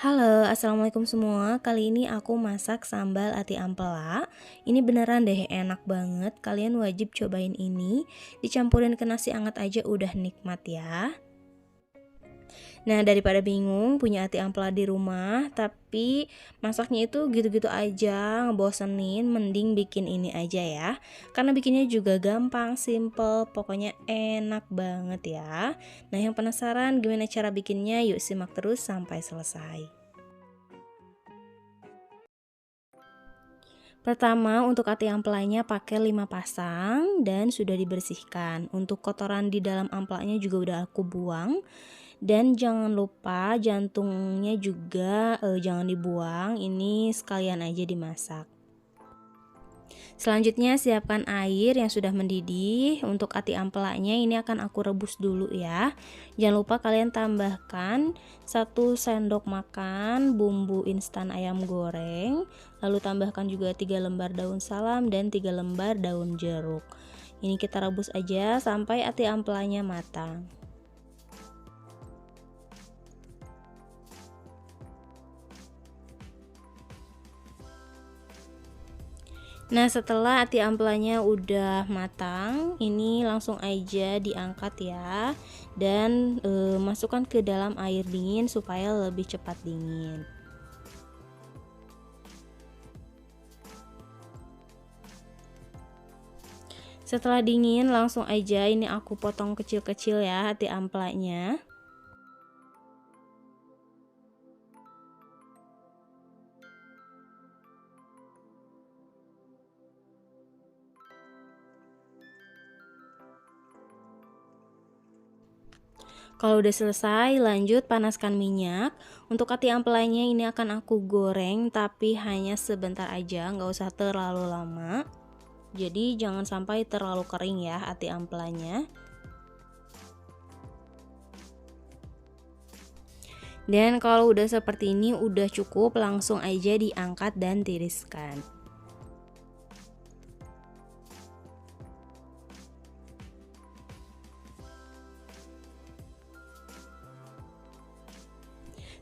Halo, assalamualaikum semua. Kali ini aku masak sambal ati ampela. Ini beneran deh enak banget. Kalian wajib cobain ini. Dicampurin ke nasi anget aja udah nikmat ya. Nah, daripada bingung punya ati ampela di rumah, tapi masaknya itu gitu-gitu aja, ngebosenin, mending bikin ini aja ya. Karena bikinnya juga gampang, simple, pokoknya enak banget ya. Nah, yang penasaran gimana cara bikinnya? Yuk simak terus sampai selesai. Pertama, untuk ati amplanya pakai 5 pasang dan sudah dibersihkan. Untuk kotoran di dalam amplanya juga udah aku buang. Dan jangan lupa jantungnya juga jangan dibuang, ini sekalian aja dimasak. Selanjutnya siapkan air yang sudah mendidih. Untuk ati ampelanya ini akan aku rebus dulu ya. Jangan lupa kalian tambahkan 1 sendok makan bumbu instan ayam goreng. Lalu tambahkan juga 3 lembar daun salam dan 3 lembar daun jeruk. Ini kita rebus aja sampai ati ampelanya matang. Nah, setelah ati ampelanya udah matang, ini langsung aja diangkat ya. Dan masukkan ke dalam air dingin supaya lebih cepat dingin. Setelah dingin langsung aja ini aku potong kecil-kecil ya ati ampelanya. Kalau udah selesai, lanjut panaskan minyak. Untuk ati ampelanya ini akan aku goreng, tapi hanya sebentar aja, nggak usah terlalu lama. Jadi jangan sampai terlalu kering ya ati ampelanya. Dan kalau udah seperti ini udah cukup, langsung aja diangkat dan tiriskan.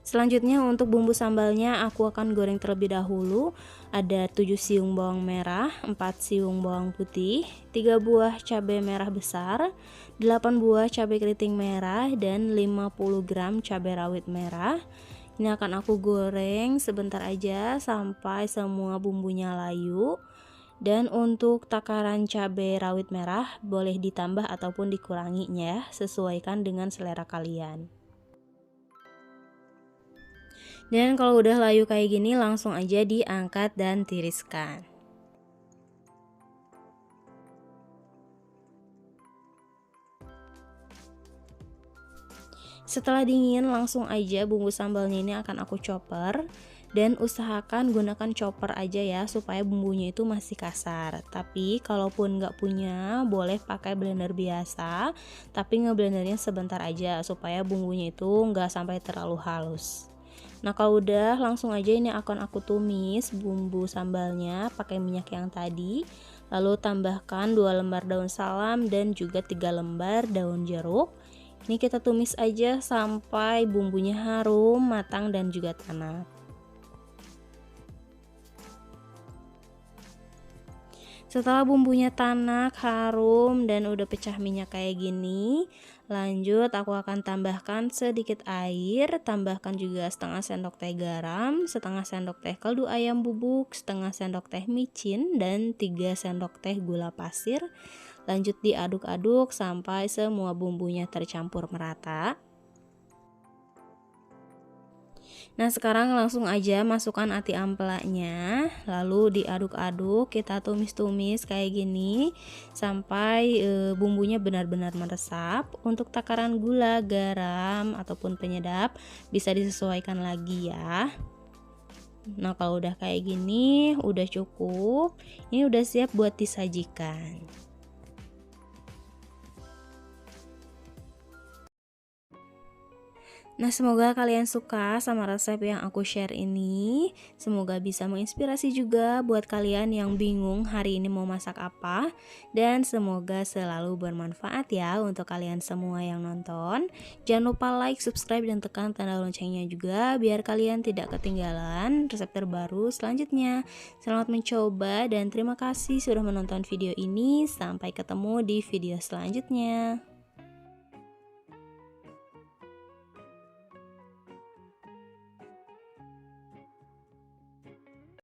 Selanjutnya untuk bumbu sambalnya aku akan goreng terlebih dahulu. Ada 7 siung bawang merah, 4 siung bawang putih, 3 buah cabai merah besar, 8 buah cabai keriting merah, dan 50 gram cabai rawit merah. Ini akan aku goreng sebentar aja sampai semua bumbunya layu. Dan untuk takaran cabai rawit merah boleh ditambah ataupun dikuranginya, sesuaikan dengan selera kalian. Dan kalau udah layu kayak gini langsung aja diangkat dan tiriskan. Setelah dingin langsung aja bumbu sambalnya ini akan aku chopper. Dan usahakan gunakan chopper aja ya supaya bumbunya itu masih kasar. Tapi kalaupun nggak punya boleh pakai blender biasa, tapi ngeblendernya sebentar aja supaya bumbunya itu nggak sampai terlalu halus. Nah, kalau udah langsung aja ini akan aku tumis bumbu sambalnya pakai minyak yang tadi. Lalu tambahkan 2 lembar daun salam dan juga 3 lembar daun jeruk. Ini kita tumis aja sampai bumbunya harum, matang dan juga tanak. Setelah bumbunya tanak, harum, dan udah pecah minyak kayak gini, lanjut aku akan tambahkan sedikit air, tambahkan juga setengah sendok teh garam, setengah sendok teh kaldu ayam bubuk, setengah sendok teh micin, dan 3 sendok teh gula pasir. Lanjut diaduk-aduk sampai semua bumbunya tercampur merata. Nah, sekarang langsung aja masukkan ati ampelanya, lalu diaduk-aduk, kita tumis-tumis kayak gini sampai bumbunya benar-benar meresap. Untuk takaran gula, garam ataupun penyedap bisa disesuaikan lagi ya. Nah, kalau udah kayak gini udah cukup. Ini udah siap buat disajikan. Nah, semoga kalian suka sama resep yang aku share ini. Semoga bisa menginspirasi juga buat kalian yang bingung hari ini mau masak apa. Dan semoga selalu bermanfaat ya untuk kalian semua yang nonton. Jangan lupa like, subscribe, dan tekan tanda loncengnya juga biar kalian tidak ketinggalan resep terbaru selanjutnya. Selamat mencoba dan terima kasih sudah menonton video ini. Sampai ketemu di video selanjutnya.